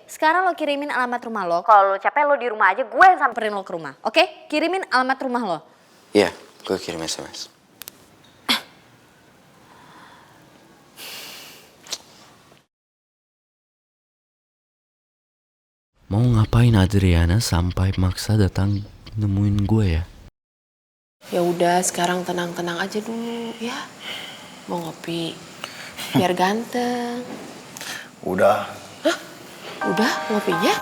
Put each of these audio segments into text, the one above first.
sekarang lo kirimin alamat rumah lo. Kalau lo capek lo di rumah aja, gue yang samperin lo ke rumah. Oke? Kirimin alamat rumah lo. Iya, gue kirim SMS. Mau ngapain Adriana sampai maksa datang nemuin gue ya? Ya udah, sekarang tenang-tenang aja dulu ya. Mau ngopi biar ganteng. Udah. Hah? Udah ngopinya?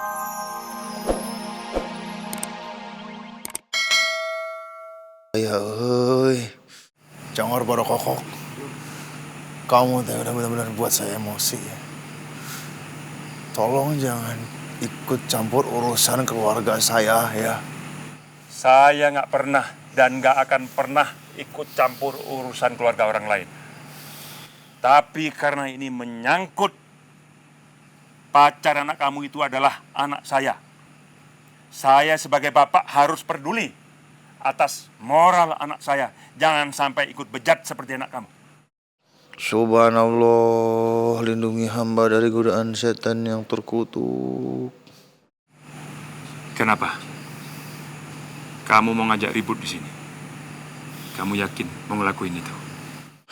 Ya Congor pada kokok. Kamu teh udah benar-benar buat saya emosi ya. Tolong jangan ikut campur urusan keluarga saya ya. Saya nggak pernah dan nggak akan pernah ikut campur urusan keluarga orang lain. Tapi karena ini menyangkut pacar anak kamu itu adalah anak saya. Saya sebagai bapak harus peduli atas moral anak saya. Jangan sampai ikut bejat seperti anak kamu. Subhanallah, lindungi hamba dari godaan setan yang terkutuk. Kenapa? Kamu mau ngajak ribut di sini? Kamu yakin mau ngelakuin itu?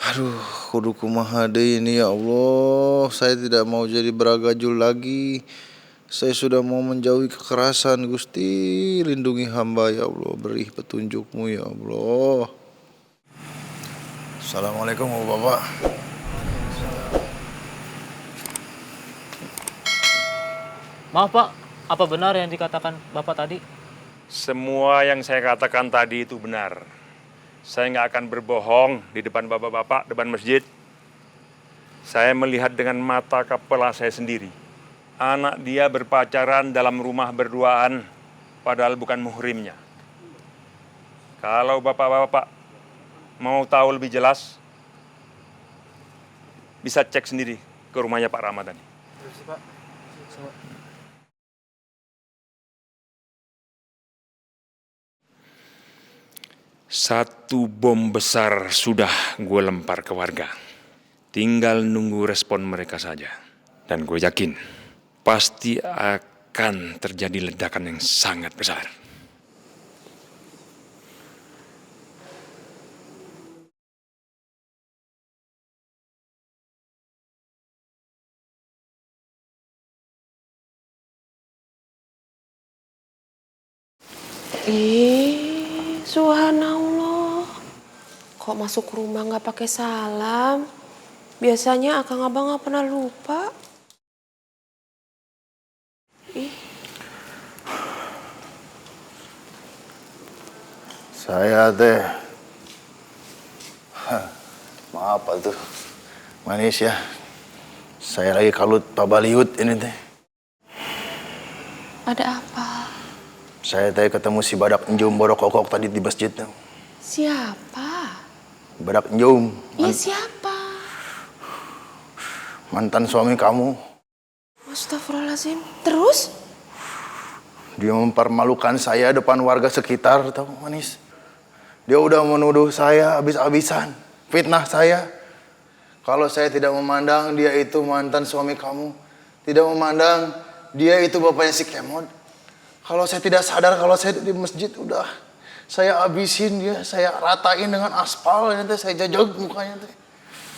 Aduh, kudu kumaha deui ini ya Allah. Saya tidak mau jadi beragajul lagi. Saya sudah mau menjauhi kekerasan, Gusti. Lindungi hamba ya Allah, beri petunjukmu ya Allah. Assalamualaikum Bapak. Maaf Pak, apa benar yang dikatakan Bapak tadi? Semua yang saya katakan tadi itu benar. Saya nggak akan berbohong di depan bapak-bapak, depan masjid. Saya melihat dengan mata kepala saya sendiri. Anak dia berpacaran dalam rumah berduaan, padahal bukan muhrimnya. Kalau bapak-bapak mau tahu lebih jelas, bisa cek sendiri ke rumahnya Pak Rahmat tadi. Satu bom besar sudah gue lempar ke warga. Tinggal nunggu respon mereka saja. Dan gue yakin pasti akan terjadi ledakan yang sangat besar. Subhanallah. Kok masuk rumah nggak pakai salam? Biasanya akang abang nggak pernah lupa. Saya teh, maaf atuh, manis ya. Saya lagi kalut pabaliut ini teh. Ada apa? Saya teh ketemu si badak njum borok kokok tadi di masjid. Siapa? Badak njum. Iya siapa? Mantan suami kamu. Astagfirullahaladzim. Terus? Dia mempermalukan saya depan warga sekitar, tahu manis. Dia udah menuduh saya habis-habisan, fitnah saya. Kalau saya tidak memandang dia itu mantan suami kamu, tidak memandang dia itu bapaknya si Kemod. Kalau saya tidak sadar kalau saya di masjid udah saya habisin dia, saya ratain dengan aspal, nanti saya jajak mukanya teh.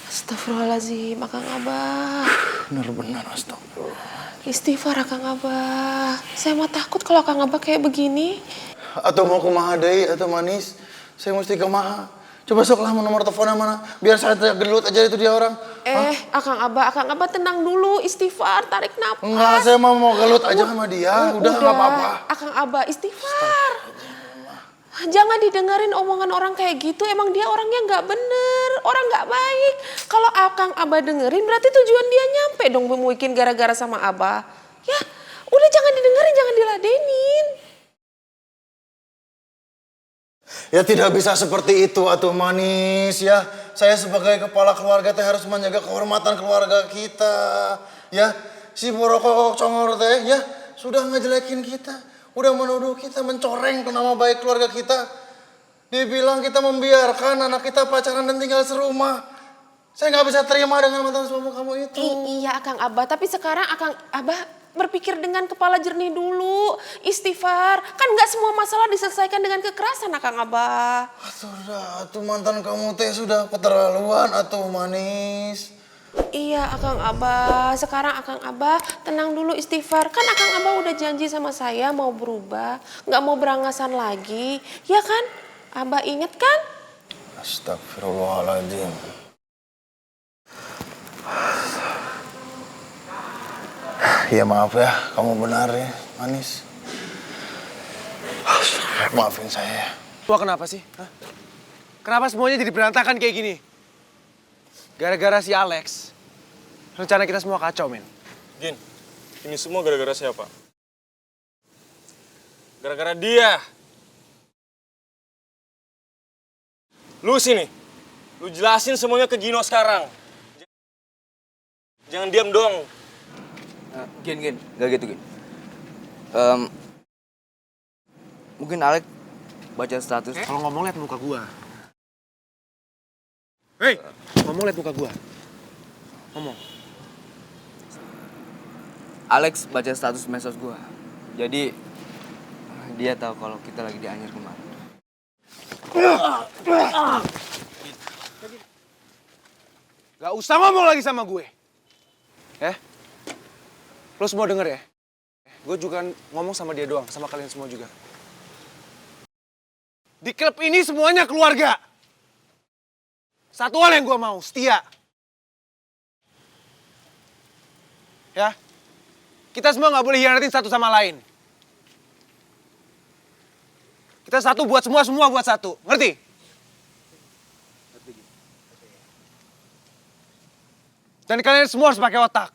Astagfirullahaladzim, akang abah. Benar-benar astagfirullah. Istighfar akang abah. Saya mah takut kalau akang abah kayak begini. Atau mau kumaha deui atau manis? Saya mesti kumaha? Coba soklah nomor teleponnya mana? Biar saya gelut aja itu dia orang. Akang abah tenang dulu, istighfar, tarik napas. Enggak, saya mau gelut aja sama dia. Udah nggak apa-apa. Akang abah istighfar. Jangan didengerin omongan orang kayak gitu. Emang dia orangnya nggak bener, orang nggak baik. Kalau akang abah dengerin, berarti tujuan dia nyampe dong mungkin gara-gara sama abah. Ya, udah jangan didengerin, jangan diladenin. Ya tidak bisa seperti itu atuh manis ya. Saya sebagai kepala keluarga teh harus menjaga kehormatan keluarga kita. Ya, si borokok congor teh ya sudah ngejelekin kita, udah menuduh kita mencoreng nama baik keluarga kita. Dibilang kita membiarkan anak kita pacaran dan tinggal serumah. Saya nggak bisa terima dengan mantan suami kamu itu. Iya Akang Abah, tapi sekarang Akang Abah berpikir dengan kepala jernih dulu, istighfar. Kan nggak semua masalah diselesaikan dengan kekerasan, Akang Abah. Sudah, tuh mantan kamu teh sudah keterlaluan atau manis. Iya, Akang Abah. Sekarang Akang Abah tenang dulu, istighfar. Kan Akang Abah udah janji sama saya mau berubah, nggak mau berangasan lagi, ya kan? Abah inget kan? Astagfirullahaladzim. Ya maaf ya, kamu benar ya, manis. Maafin saya ya. Wah, kenapa sih? Hah? Kenapa semuanya jadi berantakan kayak gini? Gara-gara si Alex. Rencana kita semua kacau, men. Gin, ini semua gara-gara siapa? Gara-gara dia. Lu sini, lu jelasin semuanya ke Gino sekarang. Jangan diam doang. Gin, gak gitu, Gin. Mungkin Alex baca status. Kalau ngomong liat muka gua. Hei, ngomong liat muka gua. Ngomong. Alex baca status medsos gua. Jadi dia tahu kalau kita lagi di Anyer kemarin. Gak usah ngomong lagi sama gue. Lo semua denger ya? Gue juga ngomong sama dia doang, sama kalian semua juga. Di klub ini semuanya keluarga. Satu hal yang gue mau, setia. Ya? Kita semua gak boleh hianatin satu sama lain. Kita satu buat semua, semua buat satu. Ngerti? Dan kalian semua harus pakai otak.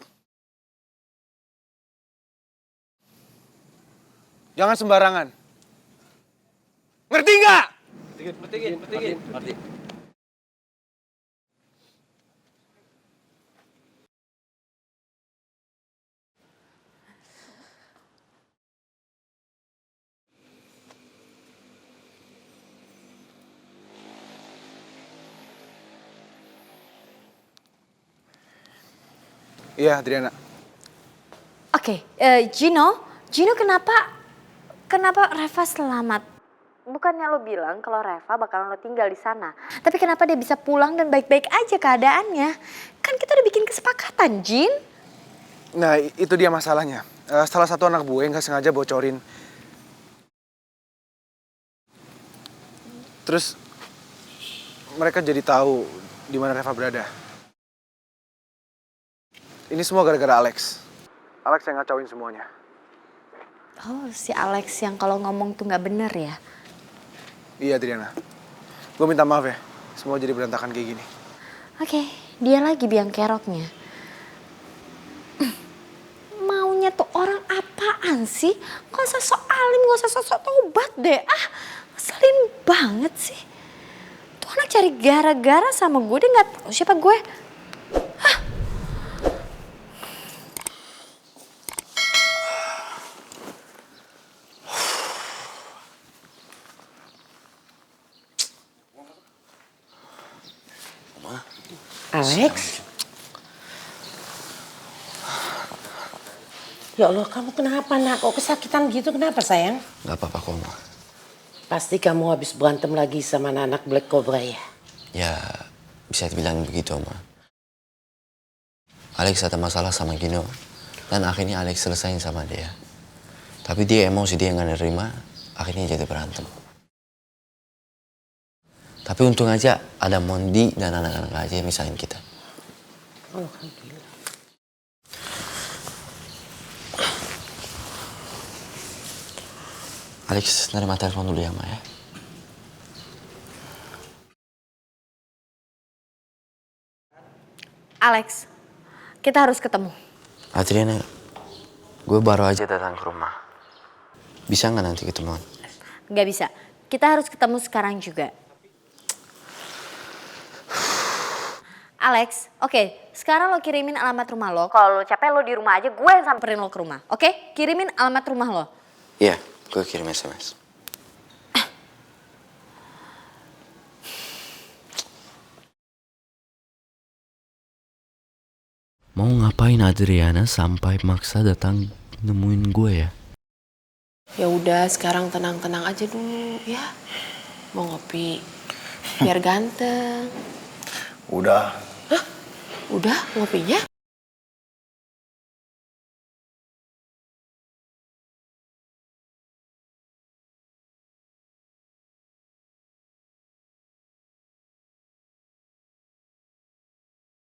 Jangan sembarangan. Ngerti nggak? Ngerti. Iya, Adriana. Oke, Gino kenapa Reva selamat? Bukannya lo bilang kalau Reva bakalan lo tinggal di sana. Tapi kenapa dia bisa pulang dan baik-baik aja keadaannya? Kan kita udah bikin kesepakatan, Jin. Nah, itu dia masalahnya. Salah satu anak gue nggak sengaja bocorin. Terus mereka jadi tahu di mana Reva berada. Ini semua gara-gara Alex. Alex yang ngacauin semuanya. Oh, si Alex yang kalau ngomong tuh nggak bener ya? Iya, Adriana. Gue minta maaf ya. Semua jadi berantakan kayak gini. Oke, dia lagi biang keroknya. Maunya tuh orang apaan sih? Gak usah sok alim, gak usah sok tobat deh. Ngeselin banget sih. Tuh anak cari gara-gara sama gue, dia gak tahu siapa gue. Alex? Ya Allah, kamu kenapa nak? Kok kesakitan gitu? Kenapa sayang? Gak apa-apa kok, Ma. Pasti kamu habis berantem lagi sama anak Black Cobra ya? Ya, bisa dibilang begitu, Ma. Alex ada masalah sama Gino. Dan akhirnya Alex selesain sama dia. Tapi dia emosi, dia nggak nerima. Akhirnya jadi berantem. Tapi untung aja ada Mondi dan anak-anak aja yang misahin kita. Alhamdulillah. Alex, nerima telepon dulu ya, Ma ya. Alex, kita harus ketemu. Adriana, gue baru aja datang ke rumah. Bisa nggak nanti ketemuan? Gak bisa, kita harus ketemu sekarang juga. Alex, oke, sekarang lo kirimin alamat rumah lo. Kalau lo capek lo di rumah aja, gue yang samperin lo ke rumah. Oke, kirimin alamat rumah lo. Iya, gue kirim SMS. Mau ngapain Adriana sampai maksa datang nemuin gue ya? Ya udah, sekarang tenang-tenang aja dulu ya. Mau ngopi biar ganteng. Udah. Udah ngopinya?